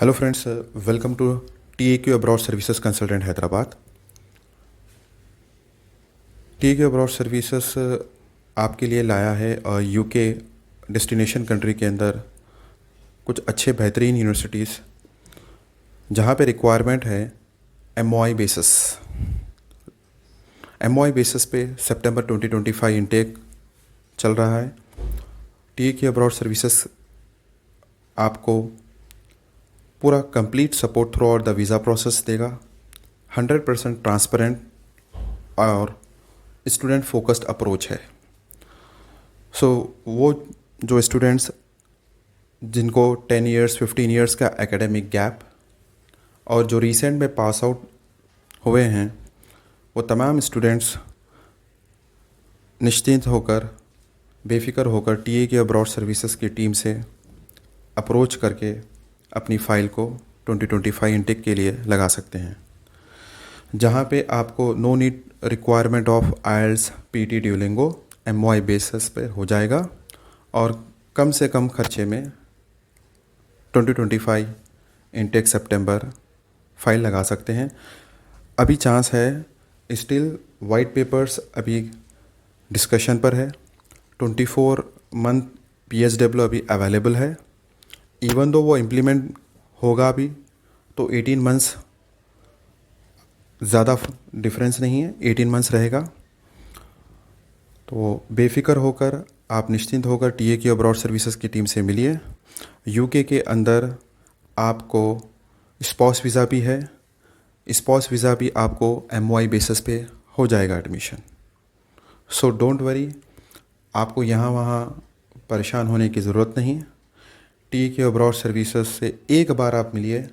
Hello friends, welcome to TAQ abroad services consultant Hyderabad. TAQ abroad services आपके लिए लाया है यूके डेस्टिनेशन कंट्री के अंदर कुछ अच्छे बेहतरीन यूनिवर्सिटीज़ जहाँ पे रिक्वायरमेंट है MOI बेसिस पे सितंबर 2025 इनटेक चल रहा है। TAQ अब्रॉड सर्विसेज आपको पूरा complete support through out the visa process देगा। 100% ट्रांसपेरेंट और स्टूडेंट फोकस्ड अप्रोच है। वो जो स्टूडेंट्स जिनको 10 इयर्स 15 इयर्स का एकेडमिक गैप और जो रिसेंट में पास आउट हुए हैं, वो तमाम स्टूडेंट्स निश्चिंत होकर बेफिक्र होकर TAQ अब्रॉड सर्विसेज की टीम से अप्रोच करके अपनी फ़ाइल को 2025 इनटेक के लिए लगा सकते हैं, जहाँ पे आपको no need requirement of IELTS PT Duolingo MOI basis पे हो जाएगा और कम से कम खर्चे में 2025 इनटेक सितंबर फाइल लगा सकते हैं। अभी चांस है, स्टिल वाइट पेपर्स अभी डिस्कशन पर है। 24 मंथ PSW अभी अवेलेबल है। इवन दो वो इम्प्लीमेंट होगा अभी तो 18 मंथ्स ज़्यादा डिफरेंस नहीं है, 18 मंथ्स रहेगा। तो बेफिक्र होकर आप निश्चिंत होकर TAQ अब्रॉड सर्विसेज की टीम से मिलिए। यूके के अंदर आपको स्पाउस वीज़ा भी है, स्पाउस वीज़ा भी आपको MOI बेसिस पे हो जाएगा एडमिशन। सो डोंट वरी, आपको यहाँ वहाँ परेशान होने की ज़रूरत नहीं। TAQ अब्रॉड सर्विसेज से एक बार आप मिलिए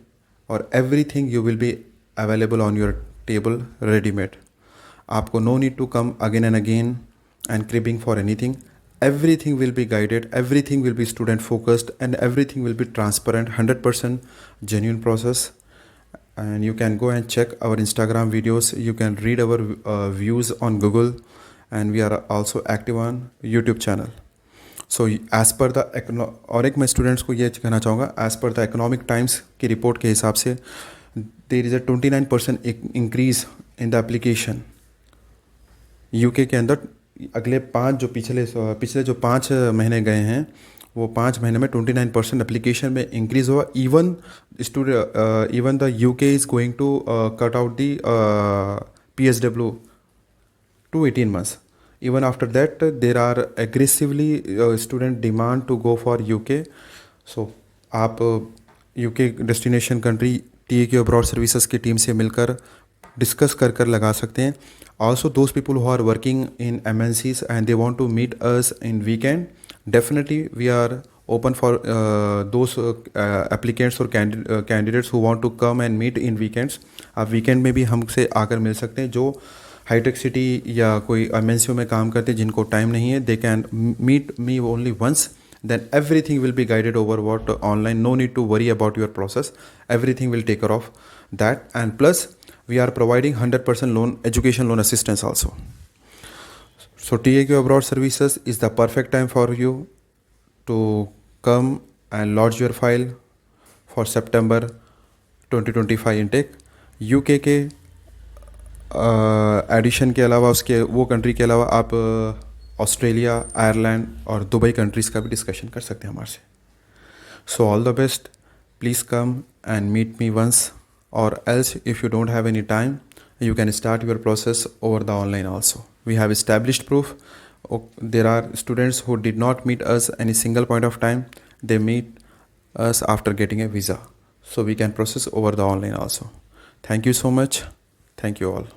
और everything you will be available on your table readymade. आपको no need to come again and again and cribbing for anything. Everything will be guided, everything will be student focused and everything will be transparent, 100% genuine process. And you can go and check our Instagram videos, you can read our views on Google, and we are also active on YouTube channel. So as per the और एक मैं students को ये कहना चाहूँगा, as per the Economic Times की report के हिसाब से there is a 29% increase in the application UK के अंदर। अगले 5 जो पिछले जो 5 महीने गए हैं, वो 5 महीने में 29% एप्लीकेशन में इंक्रीज़ हुआ। Even the UK is going to cut out the PSW to 18 months. Even after that, there are aggressively student demand to go for UK. So आप UK destination country TAQ abroad services की team से मिलकर discuss कर लगा सकते हैं। Also those people who are working in MNCs and they want to meet us in weekend, definitely we are open for those applicants or candidates who want to come and meet in weekends. आप weekend में भी हमसे आकर मिल सकते हैं। जो hi tech city या कोई MNC में काम करते हैं जिनको टाइम नहीं है, they can meet me only once, then everything will be guided over what online. No need to worry about your process, everything will take care of that. And plus we are providing 100% loan, education loan assistance also. So TAQ abroad services is the perfect time for you to come and lodge your file for September 2025 intake. UK के edition के अलावा, उसके वो country के अलावा आप Australia, Ireland और Dubai countries का भी डिस्कशन कर सकते हैं हमारे से। So all the best, please come and meet me once, और else if you don't have any time you can start your process over the online also. We have established proof. There are students who did not meet us any single point of time. They meet us after getting a visa. So we can process over the online also. Thank you so much. Thank you all.